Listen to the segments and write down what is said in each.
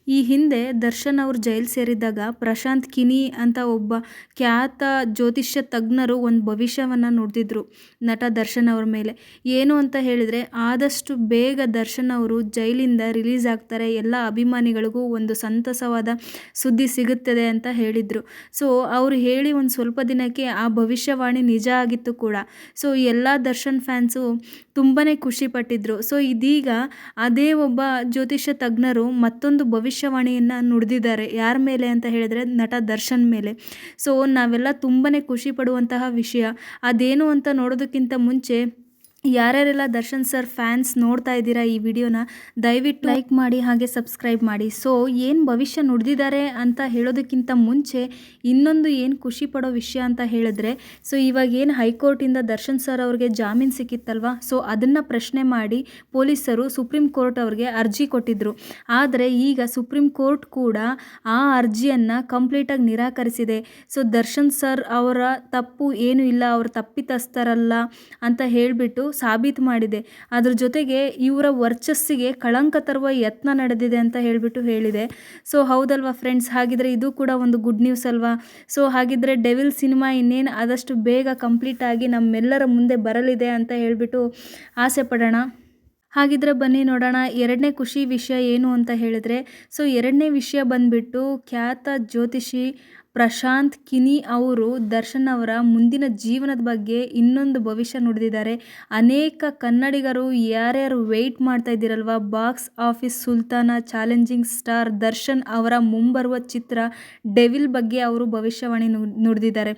ಈ ಹಿಂದೆ ದರ್ಶನ್ ಅವರು ಜೈಲು ಸೇರಿದ್ದಾಗ ಪ್ರಶಾಂತ್ ಕಿನಿ ಅಂತ ಒಬ್ಬ ಖ್ಯಾತ ಜ್ಯೋತಿಷ್ಯ ತಜ್ಞರು ಒಂದು ಭವಿಷ್ಯವನ್ನು ನುಡಿದಿದ್ರು ನಟ ದರ್ಶನ್ ಅವ್ರ ಮೇಲೆ. ಏನು ಅಂತ ಹೇಳಿದರೆ, ಆದಷ್ಟು ಬೇಗ ದರ್ಶನ್ ಅವರು ಜೈಲಿಂದ ರಿಲೀಸ್ ಆಗ್ತಾರೆ, ಎಲ್ಲ ಅಭಿಮಾನಿಗಳಿಗೂ ಒಂದು ಸಂತಸವಾದ ಸುದ್ದಿ ಸಿಗುತ್ತದೆ ಅಂತ ಹೇಳಿದರು. ಸೊ ಅವರು ಹೇಳಿ ಒಂದು ಸ್ವಲ್ಪ ದಿನಕ್ಕೆ ಆ ಭವಿಷ್ಯವಾಣಿ ನಿಜ ಆಗಿತ್ತು ಕೂಡ. ಸೊ ಎಲ್ಲ ದರ್ಶನ್ ಫ್ಯಾನ್ಸು ತುಂಬಾ ಖುಷಿಪಟ್ಟಿದ್ರು. ಸೊ ಇದೀಗ ಅದೇ ಒಬ್ಬ ಜ್ಯೋತಿಷ್ಯ ತಜ್ಞರು ಮತ್ತೊಂದು ಭವಿಷ್ಯವಾಣಿಯನ್ನು ನುಡಿದಿದ್ದಾರೆ. ಯಾರ ಮೇಲೆ ಅಂತ ಹೇಳಿದರೆ, ನಟ ದರ್ಶನ್ ಮೇಲೆ. ಸೊ ನಾವೆಲ್ಲ ತುಂಬಾ ಖುಷಿ ಪಡುವಂತಹ ವಿಷಯ. ಅದೇನು ಅಂತ ನೋಡೋದಕ್ಕಿಂತ ಮುಂಚೆ ಯಾರ್ಯಾರೆಲ್ಲ ದರ್ಶನ್ ಸರ್ ಫ್ಯಾನ್ಸ್ ನೋಡ್ತಾ ಇದ್ದೀರಾ ಈ ವಿಡಿಯೋನ, ದಯವಿಟ್ಟು ಲೈಕ್ ಮಾಡಿ ಹಾಗೆ ಸಬ್ಸ್ಕ್ರೈಬ್ ಮಾಡಿ. ಸೊ ಏನು ಭವಿಷ್ಯ ನುಡಿದಿದ್ದಾರೆ ಅಂತ ಹೇಳೋದಕ್ಕಿಂತ ಮುಂಚೆ ಇನ್ನೊಂದು ಏನು ಖುಷಿ ಪಡೋ ವಿಷಯ ಅಂತ ಹೇಳಿದ್ರೆ, ಸೊ ಇವಾಗ ಏನು ಹೈಕೋರ್ಟಿಂದ ದರ್ಶನ್ ಸರ್ ಅವ್ರಿಗೆ ಜಾಮೀನು ಸಿಕ್ಕಿತ್ತಲ್ವ, ಸೊ ಅದನ್ನು ಪ್ರಶ್ನೆ ಮಾಡಿ ಪೊಲೀಸರು ಸುಪ್ರೀಂ ಕೋರ್ಟ್ ಅವ್ರಿಗೆ ಅರ್ಜಿ ಕೊಟ್ಟಿದ್ದರು. ಆದರೆ ಈಗ ಸುಪ್ರೀಂ ಕೋರ್ಟ್ ಕೂಡ ಆ ಅರ್ಜಿಯನ್ನು ಕಂಪ್ಲೀಟಾಗಿ ನಿರಾಕರಿಸಿದೆ. ಸೊ ದರ್ಶನ್ ಸರ್ ಅವರ ತಪ್ಪು ಏನೂ ಇಲ್ಲ, ಅವರು ತಪ್ಪಿತಸ್ಥರಲ್ಲ ಅಂತ ಹೇಳಿಬಿಟ್ಟು ಸಾಬೀತು ಮಾಡಿದೆ. ಅದ್ರ ಜೊತೆಗೆ ಇವರ ವರ್ಚಸ್ಸಿಗೆ ಕಳಂಕ ತರುವ ಯತ್ನ ನಡೆದಿದೆ ಅಂತ ಹೇಳಿದೆ. ಸೊ ಹೌದಲ್ವಾ ಫ್ರೆಂಡ್ಸ್, ಹಾಗಿದ್ರೆ ಇದು ಕೂಡ ಒಂದು ಗುಡ್ ನ್ಯೂಸ್ ಅಲ್ವಾ. ಸೊ ಹಾಗಿದ್ರೆ ಡೆವಿಲ್ ಸಿನಿಮಾ ಇನ್ನೇನು ಆದಷ್ಟು ಬೇಗ ಕಂಪ್ಲೀಟ್ ಆಗಿ ನಮ್ಮೆಲ್ಲರ ಮುಂದೆ ಬರಲಿದೆ ಅಂತ ಹೇಳಿಬಿಟ್ಟು ಆಸೆ ಪಡೋಣ. ಹಾಗಿದ್ರೆ ಬನ್ನಿ ನೋಡೋಣ ಎರಡನೇ ಖುಷಿ ವಿಷಯ ಏನು ಅಂತ ಹೇಳಿದ್ರೆ, ಸೊ ಎರಡನೇ ವಿಷಯ ಬಂದ್ಬಿಟ್ಟು ಖ್ಯಾತ ಜ್ಯೋತಿಷಿ ಪ್ರಶಾಂತ್ ಕಿನಿ ಅವರು ದರ್ಶನ್ ಅವರ ಮುಂದಿನ ಜೀವನದ ಬಗ್ಗೆ ಇನ್ನೊಂದು ಭವಿಷ್ಯ ನುಡಿದಿದ್ದಾರೆ. ಅನೇಕ ಕನ್ನಡಿಗರು ಯಾರ್ಯಾರು ವೆಯ್ಟ್ ಮಾಡ್ತಾ ಇದ್ದೀರಲ್ವ, ಬಾಕ್ಸ್ ಆಫೀಸ್ ಸುಲ್ತಾನ ಚಾಲೆಂಜಿಂಗ್ ಸ್ಟಾರ್ ದರ್ಶನ್ ಅವರ ಮುಂಬರುವ ಚಿತ್ರ ಡೆವಿಲ್ ಬಗ್ಗೆ ಅವರು ಭವಿಷ್ಯವಾಣಿ ನುಡಿದಿದ್ದಾರೆ.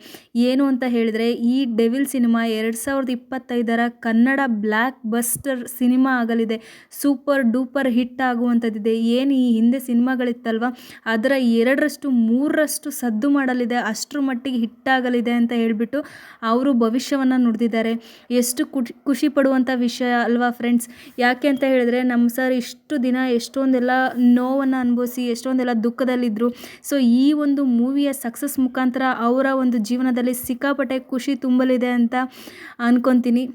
ಏನು ಅಂತ ಹೇಳಿದರೆ, ಈ devil cinema 2025 Kannada blockbuster cinema ಆಗಲಿದೆ. ಸೂಪರ್ ಡೂಪರ್ ಹಿಟ್ ಆಗುವಂಥದ್ದಿದೆ. ಏನು ಈ ಹಿಂದೆ ಸಿನಿಮಾಗಳಿತ್ತಲ್ವ, ಅದರ 2ರಷ್ಟು 3ರಷ್ಟು ಸದ್ದು ಮಾಡಲಿದೆ, ಅಷ್ಟರ ಮಟ್ಟಿಗೆ ಹಿಟ್ಟಾಗಲಿದೆ ಅಂತ ಹೇಳಿಬಿಟ್ಟು ಅವರು ಭವಿಷ್ಯವನ್ನು ನುಡಿದಿದ್ದಾರೆ. ಎಷ್ಟು ಖುಷಿ ಪಡುವಂಥ ವಿಷಯ ಅಲ್ವಾ ಫ್ರೆಂಡ್ಸ್. ಯಾಕೆ ಅಂತ ಹೇಳಿದ್ರೆ, ನಮ್ಮ ಸರ್ ಇಷ್ಟು ದಿನ ಎಷ್ಟೊಂದೆಲ್ಲ ನೋವನ್ನು ಅನುಭವಿಸಿ ಎಷ್ಟೊಂದೆಲ್ಲ ದುಃಖದಲ್ಲಿದ್ದರು. ಸೊ ಈ ಒಂದು ಮೂವಿಯ ಸಕ್ಸಸ್ ಮುಖಾಂತರ ಅವರ ಒಂದು ಜೀವನದಲ್ಲಿ ಸಿಕ್ಕಾಪಟ್ಟೆ ಖುಷಿ ತುಂಬಲಿದೆ ಅಂತ ಅನ್ಕೊತೀನಿ.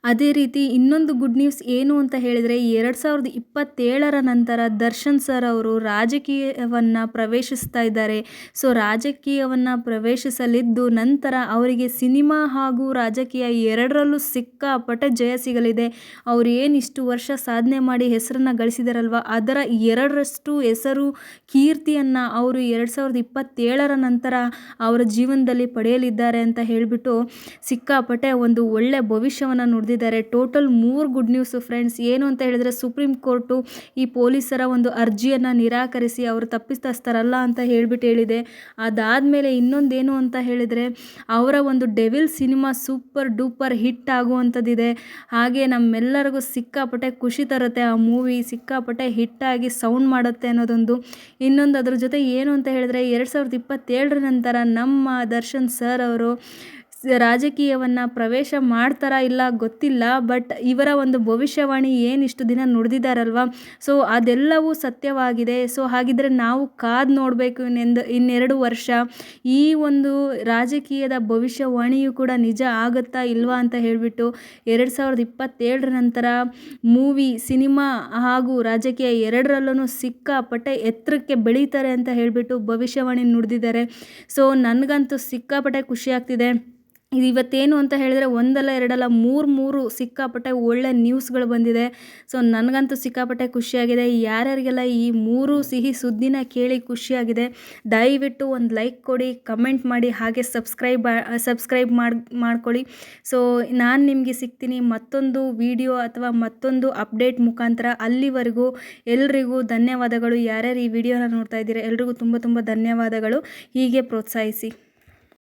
ಅದೇ ರೀತಿ ಇನ್ನೊಂದು ಗುಡ್ ನ್ಯೂಸ್ ಏನು ಅಂತ ಹೇಳಿದರೆ, 2027 ನಂತರ ದರ್ಶನ್ ಸರ್ ಅವರು ರಾಜಕೀಯವನ್ನು ಪ್ರವೇಶಿಸ್ತಾ ಇದ್ದಾರೆ. ಸೊ ರಾಜಕೀಯವನ್ನು ಪ್ರವೇಶಿಸಲಿದ್ದು ನಂತರ ಅವರಿಗೆ ಸಿನಿಮಾ ಹಾಗೂ ರಾಜಕೀಯ ಎರಡರಲ್ಲೂ ಸಿಕ್ಕಾಪಟ್ಟೆ ಜಯ ಸಿಗಲಿದೆ. ಅವರು ಏನು ಇಷ್ಟು ವರ್ಷ ಸಾಧನೆ ಮಾಡಿ ಹೆಸರನ್ನು ಗಳಿಸಿದಾರಲ್ವ, ಅದರ 2ರಷ್ಟು ಹೆಸರು ಕೀರ್ತಿಯನ್ನು ಅವರು 2027 ನಂತರ ಅವರ ಜೀವನದಲ್ಲಿ ಪಡೆಯಲಿದ್ದಾರೆ ಅಂತ ಹೇಳಿಬಿಟ್ಟು ಸಿಕ್ಕಾಪಟ್ಟೆ ಒಂದು ಒಳ್ಳೆ ಭವಿಷ್ಯವನ್ನು ನುಡಿದಿದ್ದಾರೆ. Total 3 good news friends. ಏನು ಅಂತ ಹೇಳಿದರೆ, ಸುಪ್ರೀಂ ಕೋರ್ಟು ಈ ಪೊಲೀಸರ ಒಂದು ಅರ್ಜಿಯನ್ನು ನಿರಾಕರಿಸಿ ಅವರು ತಪ್ಪಿತಸ್ಥರಲ್ಲ ಅಂತ ಹೇಳಿದೆ. ಅದಾದಮೇಲೆ ಇನ್ನೊಂದೇನು ಅಂತ ಹೇಳಿದರೆ, ಅವರ ಒಂದು devil cinema super duper hit ಆಗುವಂಥದ್ದಿದೆ. ಹಾಗೆ ನಮ್ಮೆಲ್ಲರಿಗೂ ಸಿಕ್ಕಾಪಟ್ಟೆ ಖುಷಿ ತರುತ್ತೆ. ಆ ಮೂವಿ ಸಿಕ್ಕಾಪಟ್ಟೆ ಹಿಟ್ಟಾಗಿ ಸೌಂಡ್ ಮಾಡುತ್ತೆ ಅನ್ನೋದೊಂದು. ಇನ್ನೊಂದು ಅದ್ರ ಜೊತೆ ಏನು ಅಂತ ಹೇಳಿದರೆ, 2027 ನಂತರ ನಮ್ಮ ದರ್ಶನ್ ಸರ್ ಅವರು ರಾಜಕೀಯವನ್ನು ಪ್ರವೇಶ ಮಾಡ್ತಾರಾ ಇಲ್ಲ ಗೊತ್ತಿಲ್ಲ, ಬಟ್ ಇವರ ಒಂದು ಭವಿಷ್ಯವಾಣಿ ಏನಿಷ್ಟು ದಿನ ನುಡಿದಿದ್ದಾರಲ್ವ, ಸೊ ಅದೆಲ್ಲವೂ ಸತ್ಯವಾಗಿದೆ. ಸೊ ಹಾಗಿದ್ರೆ ನಾವು ಕಾದು ನೋಡಬೇಕು ಇನ್ನೆರಡು ವರ್ಷ ಈ ಒಂದು ರಾಜಕೀಯದ ಭವಿಷ್ಯವಾಣಿಯು ಕೂಡ ನಿಜ ಆಗುತ್ತಾ ಇಲ್ವಾ ಅಂತ ಹೇಳಿಬಿಟ್ಟು. 2027 ನಂತರ ಮೂವಿ ಸಿನಿಮಾ ಹಾಗೂ ರಾಜಕೀಯ ಎರಡರಲ್ಲೂ ಸಿಕ್ಕಾಪಟ್ಟೆ ಎತ್ತರಕ್ಕೆ ಬೆಳೀತಾರೆ ಅಂತ ಹೇಳಿಬಿಟ್ಟು ಭವಿಷ್ಯವಾಣಿ ನುಡಿದಿದ್ದಾರೆ. ಸೊ ನನಗಂತೂ ಸಿಕ್ಕಾಪಟ್ಟೆ ಖುಷಿ ಆಗ್ತಿದೆ. ಇವತ್ತೇನು ಅಂತ ಹೇಳಿದರೆ, ಒಂದಲ್ಲ ಎರಡಲ್ಲ 3 ಸಿಕ್ಕಾಪಟ್ಟೆ ಒಳ್ಳೆ ನ್ಯೂಸ್ಗಳು ಬಂದಿದೆ. ಸೊ ನನಗಂತೂ ಸಿಕ್ಕಾಪಟ್ಟೆ ಖುಷಿಯಾಗಿದೆ. ಯಾರ್ಯಾರಿಗೆಲ್ಲ ಈ 3 ಸಿಹಿ ಸುದ್ದಿನ ಕೇಳಿ ಖುಷಿಯಾಗಿದೆ, ದಯವಿಟ್ಟು ಒಂದು ಲೈಕ್ ಕೊಡಿ, ಕಮೆಂಟ್ ಮಾಡಿ, ಹಾಗೆ ಸಬ್ಸ್ಕ್ರೈಬ್ ಮಾಡ್ಕೊಳ್ಳಿ. ಸೊ ನಾನು ನಿಮಗೆ ಸಿಗ್ತೀನಿ ಮತ್ತೊಂದು ವಿಡಿಯೋ ಅಥವಾ ಮತ್ತೊಂದು ಅಪ್ಡೇಟ್ ಮುಖಾಂತರ. ಅಲ್ಲಿವರೆಗೂ ಎಲ್ರಿಗೂ ಧನ್ಯವಾದಗಳು. ಯಾರ್ಯಾರು ಈ ವಿಡಿಯೋನ ನೋಡ್ತಾ ಇದ್ದೀರಾ ಎಲ್ರಿಗೂ ತುಂಬ ಧನ್ಯವಾದಗಳು. ಹೀಗೆ ಪ್ರೋತ್ಸಾಹಿಸಿ.